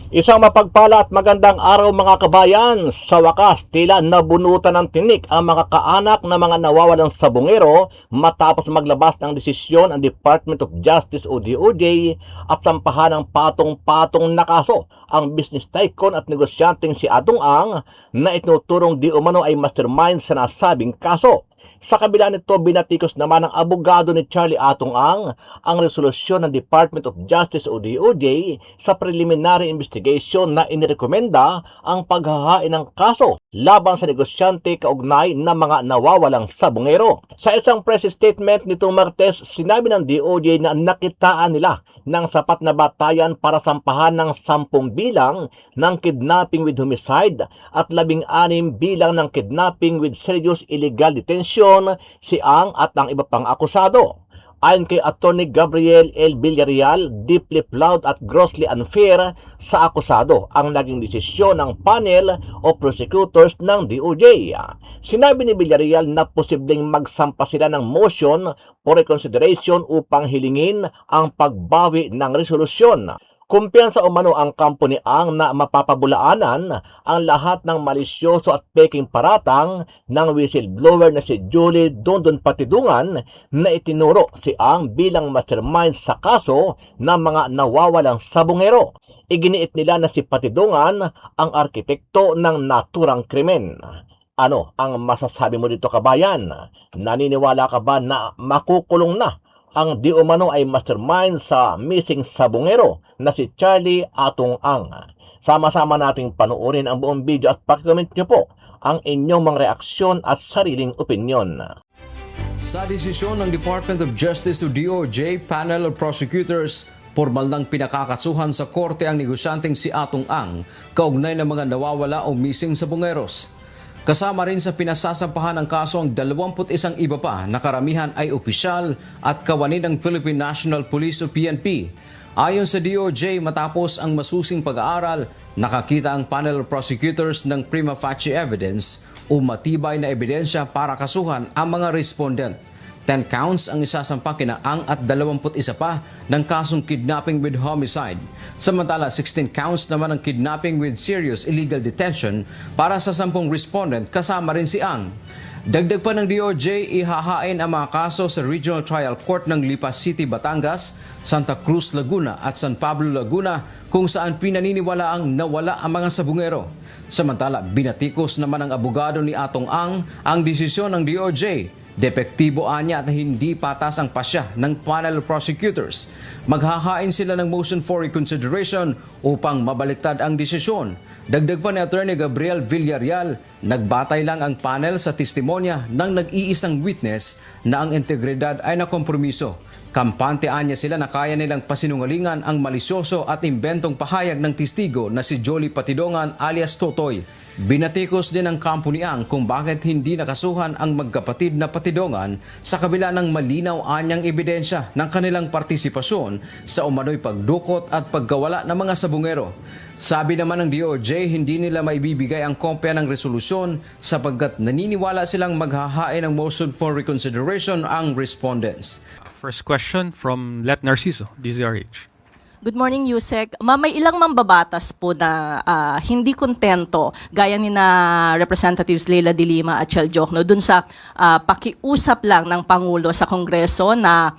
Isang mapagpala at magandang araw mga kabayan. Sa wakas, tila nabunutan ng tinik ang mga kaanak na mga nawawalang sabungero matapos maglabas ng desisyon ang Department of Justice o DOJ at sampahan ng patong-patong na kaso ang business tycoon at negosyanteng si Atong Ang na itinuturong di umano ay mastermind sa nasabing kaso. Sa kabila nito, binatikos naman ng abogado ni Charlie Atong ang resolusyon ng Department of Justice o DOJ sa preliminary investigation na inirekomenda ang paghahain ng kaso laban sa negosyante kaugnay ng mga nawawalang sabungero. Sa isang press statement nitong Martes, sinabi ng DOJ na nakitaan nila ng sapat na batayan para sampahan ng 10 bilang ng kidnapping with homicide at 16 bilang ng kidnapping with serious illegal detention si Ang at ang iba pang akusado. Ayon kay Attorney Gabriel L. Villarreal, deeply flawed at grossly unfair sa akusado ang naging desisyon ng panel o prosecutors ng DOJ. Sinabi ni Villarreal na posibleng magsampa sila ng motion for reconsideration upang hilingin ang pagbawi ng resolusyon. Kumpiyansa umano ang kampo ni Ang na mapapabulaanan ang lahat ng malisyoso at peking paratang ng whistleblower na si Julie Dondon Patidungan na itinuro si Ang bilang mastermind sa kaso ng mga nawawalang sabungero. Iginiit nila na si Patidungan ang arkitekto ng naturang krimen. Ano ang masasabi mo dito, kabayan? Naniniwala ka ba na makukulong na ang di umano ay mastermind sa missing sabungero na si Charlie Atong Ang? Sama-sama nating panuorin ang buong video at pakicomment nyo po ang inyong mga reaksyon at sariling opinyon. Sa desisyon ng Department of Justice o DOJ Panel of Prosecutors, formal nang pinakakasuhan sa korte ang negosyanteng si Atong Ang kaugnay ng mga nawawala o missing sabungeros. Kasama rin sa pinasasampahan ng kaso ang 21 iba pa na karamihan ay opisyal at kawani ng Philippine National Police o PNP. Ayon sa DOJ, matapos ang masusing pag-aaral, nakakita ang panel of prosecutors ng prima facie evidence o matibay na ebidensya para kasuhan ang mga respondent. 10 counts ang isasampa kina Ang at 21 pa ng kasong kidnapping with homicide. Samantala, 16 counts naman ang kidnapping with serious illegal detention para sa 10 respondent kasama rin si Ang. Dagdag pa ng DOJ, ihahain ang mga kaso sa Regional Trial Court ng Lipa City, Batangas, Santa Cruz, Laguna at San Pablo, Laguna kung saan pinaniniwala ang nawala ang mga sabungero. Samantala, binatikos naman ng abogado ni Atong ang desisyon ng DOJ. Depektibo anya at hindi patas ang pasya ng panel of prosecutors. Maghahain sila ng motion for reconsideration upang mabaliktad ang desisyon. Dagdag pa ni Attorney Gabriel Villarreal, nagbatay lang ang panel sa testimonya ng nag-iisang witness na ang integridad ay nakompromiso. Kampante anya sila na kaya nilang pasinungalingan ang malisyoso at imbentong pahayag ng testigo na si Jolie Patidongan alias Totoy. Binatikos din ang kampo ni Ang kung bakit hindi nakasuhan ang magkapatid na Patidongan sa kabila ng malinaw anyang ebidensya ng kanilang partisipasyon sa umano'y pagdukot at pagkawala ng mga sabungero. Sabi naman ng DOJ, hindi nila maibibigay ang kopya ng resolusyon sapagkat naniniwala silang maghahain ng motion for reconsideration ang respondents. First question from Let Narciso, DZRH. Good morning, Yusek. May ilang mambabatas po na hindi kontento, gaya ni na Representatives Leila de Lima at Chel Jokno, dun sa pakiusap lang ng Pangulo sa Kongreso na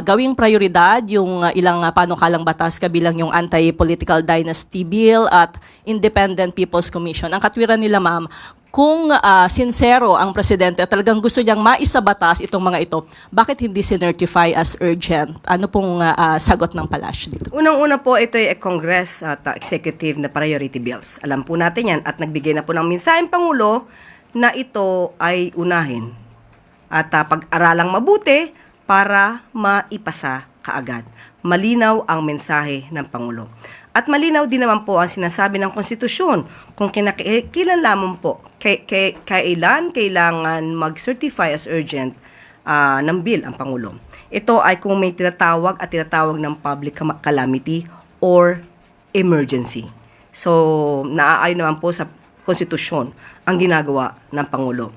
gawing prioridad yung ilang panukalang batas kabilang yung Anti-Political Dynasty Bill at Independent People's Commission. Ang katwiran nila, ma'am, kung sincero ang presidente at talagang gusto niyang maisabatas itong mga ito, bakit hindi sinertify as urgent? Ano pong sagot ng palasyo dito? Unang-una po, ito ay Congress at executive na priority bills. Alam po natin yan at nagbigay na po ng mensahe ang Pangulo na ito ay unahin at pag-aralang mabuti para maipasa kaagad. Malinaw ang mensahe ng Pangulo. At malinaw din naman po ang sinasabi ng konstitusyon kung kailan lamang po, kailangan mag-certify as urgent ng bill ang Pangulo. Ito ay kung may tinatawag ng public calamity or emergency. So, naaayon naman po sa konstitusyon ang ginagawa ng Pangulo.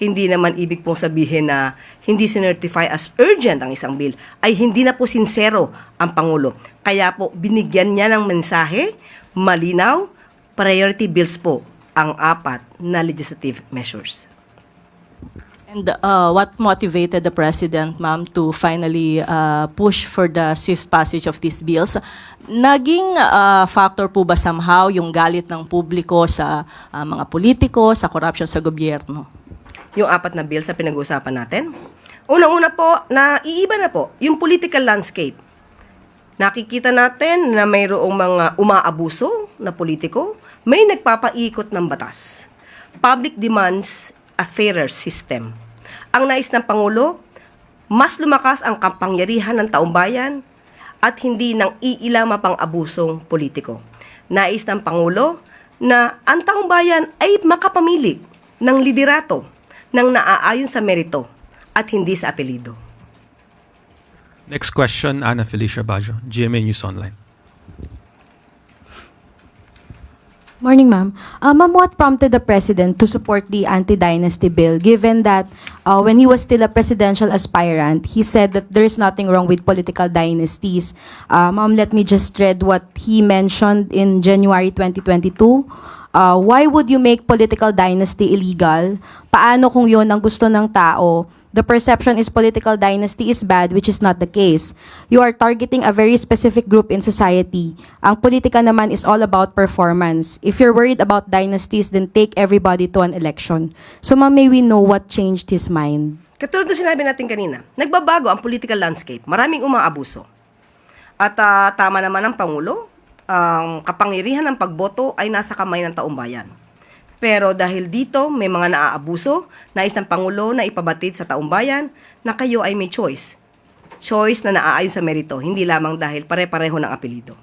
Hindi naman ibig pong sabihin na hindi sinertify as urgent ang isang bill, ay hindi na po sincero ang Pangulo. Kaya po binigyan niya ng mensahe Malinaw, priority bills po ang 4 na legislative measures. And what motivated the President, ma'am, to finally push for the swift passage of these bills? Naging factor po ba somehow yung galit ng publiko sa mga politiko, sa corruption sa gobyerno? Yung 4 na bills sa pinag-uusapan natin. Unang-una po, naiiba na po yung political landscape. Nakikita natin na mayroong mga umaabuso na politiko, may nagpapaikot ng batas. Public demands a fairer system. Ang nais ng Pangulo, mas lumakas ang kapangyarihan ng taumbayan at hindi nang iilama pang abusong politiko. Nais ng Pangulo na ang taumbayan ay makapamili ng liderato ng naaayon sa merito at hindi sa apelido. Next question, Ana Felicia Bajo, GMA News Online. Morning, ma'am. Ma'am, what prompted the president to support the anti-dynasty bill, given that when he was still a presidential aspirant, he said that there's nothing wrong with political dynasties? Ma'am, let me just read what he mentioned in January 2022. Why would you make political dynasty illegal? Paano kung yun ang gusto ng tao? The perception is political dynasty is bad, which is not the case. You are targeting a very specific group in society. Ang politika naman is all about performance. If you're worried about dynasties, then take everybody to an election. So, ma'am, may we know what changed his mind? Katulad ng sinabi natin kanina, nagbabago ang political landscape. Maraming umaabuso. At tama naman ang Pangulo, ang kapangyarihan ng pagboto ay nasa kamay ng taumbayan. Pero dahil dito may mga naaabuso, nais ng Pangulo na ipabatid sa taumbayan na kayo ay may choice. Choice na naaayon sa merito, hindi lamang dahil pare-pareho ng apelido.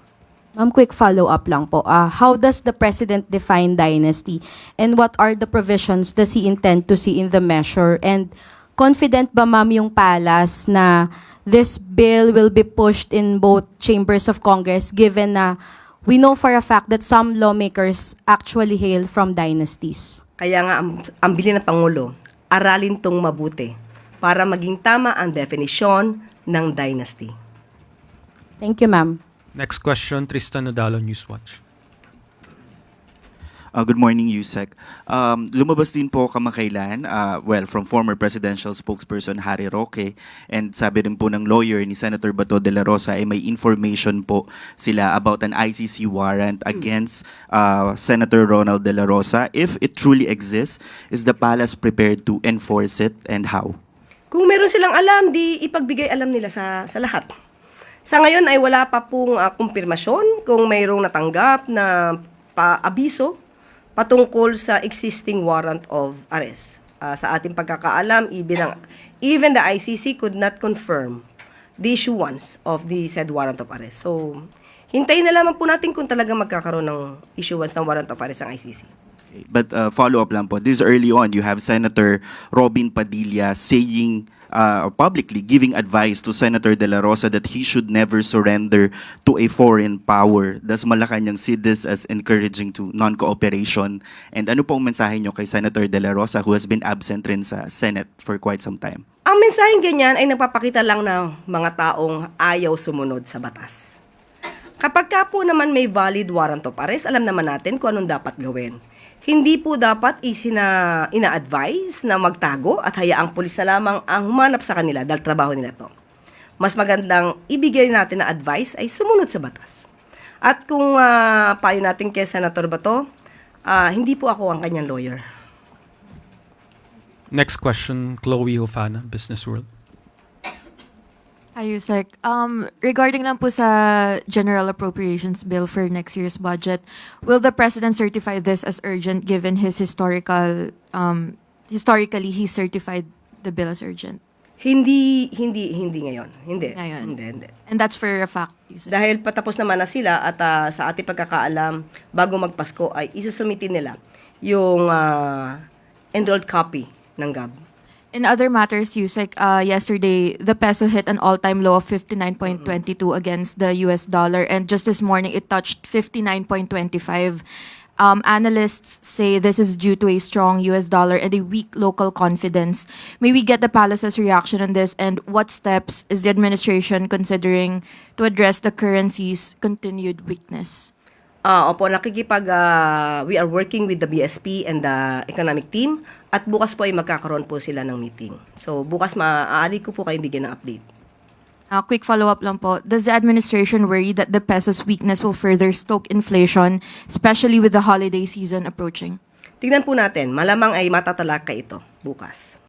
Ma'am, quick follow-up lang po. How does the president define dynasty? And what are the provisions does he intend to see in the measure? And confident ba, ma'am, yung Palace na this bill will be pushed in both chambers of Congress given na we know for a fact that some lawmakers actually hail from dynasties? Kaya nga ang bilin ng Pangulo, aralin tong mabuti para maging tama ang definisyon ng dynasty. Thank you, ma'am. Next question, Tristan Nodalo, Newswatch. Good morning, Yusek. Lumabas din po kamakailan, from former presidential spokesperson Harry Roque, and sabi rin po ng lawyer ni Senator Bato de la Rosa ay may information po sila about an ICC warrant against Senator Ronald de la Rosa. If it truly exists, is the palace prepared to enforce it, and how? Kung meron silang alam, di ipagbigay alam nila sa lahat. Sa ngayon ay wala pa pong kumpirmasyon kung mayroong natanggap na abiso patungkol sa existing warrant of arrest. Sa ating pagkakaalam, even the ICC could not confirm the issuance of the said warrant of arrest. So, hintayin na lamang po natin kung talaga magkakaroon ng issuance ng warrant of arrest ang ICC. But follow-up lang po, this early on, you have Senator Robin Padilla saying publicly, giving advice to Senator De La Rosa that he should never surrender to a foreign power. Does Malacanang see this as encouraging to non-cooperation? And ano pong mensahe nyo kay Senator De La Rosa who has been absent rin sa Senate for quite some time? Ang mensaheng ganyan ay nagpapakita lang ng mga taong ayaw sumunod sa batas. Kapag ka po naman may valid warrant of arrest, alam naman natin kung anong dapat gawin. Hindi po dapat ina-advise na magtago at hayaang pulis na lamang ang humanap sa kanila dahil trabaho nila to. Mas magandang ibigay natin na advice ay sumunod sa batas. At kung payo natin kay Senator Bato, hindi po ako ang kanyang lawyer. Next question, Chloe Hofana, Business World. Hi, Yusek. Regarding lang po sa General Appropriations Bill for next year's budget, will the President certify this as urgent given his historically he certified the bill as urgent? Hindi ngayon. Hindi. Ngayon. Hindi. And that's for a fact, Yusek. Dahil patapos naman na sila at sa ating pagkakaalam, bago magpasko ay isusumitin nila yung enrolled copy ng GAB. In other matters, Yusek, yesterday, the peso hit an all-time low of 59.22 against the US dollar, and just this morning, it touched 59.25. Analysts say this is due to a strong US dollar and a weak local confidence. May we get the Palace's reaction on this, and what steps is the administration considering to address the currency's continued weakness? Opo, we are working with the BSP and the economic team at bukas po ay magkakaroon po sila ng meeting. So bukas maaari ko po kayong bigyan ng update. Quick follow-up lang po. Does the administration worry that the peso's weakness will further stoke inflation, especially with the holiday season approaching? Tignan po natin, malamang ay matatalakay ito bukas.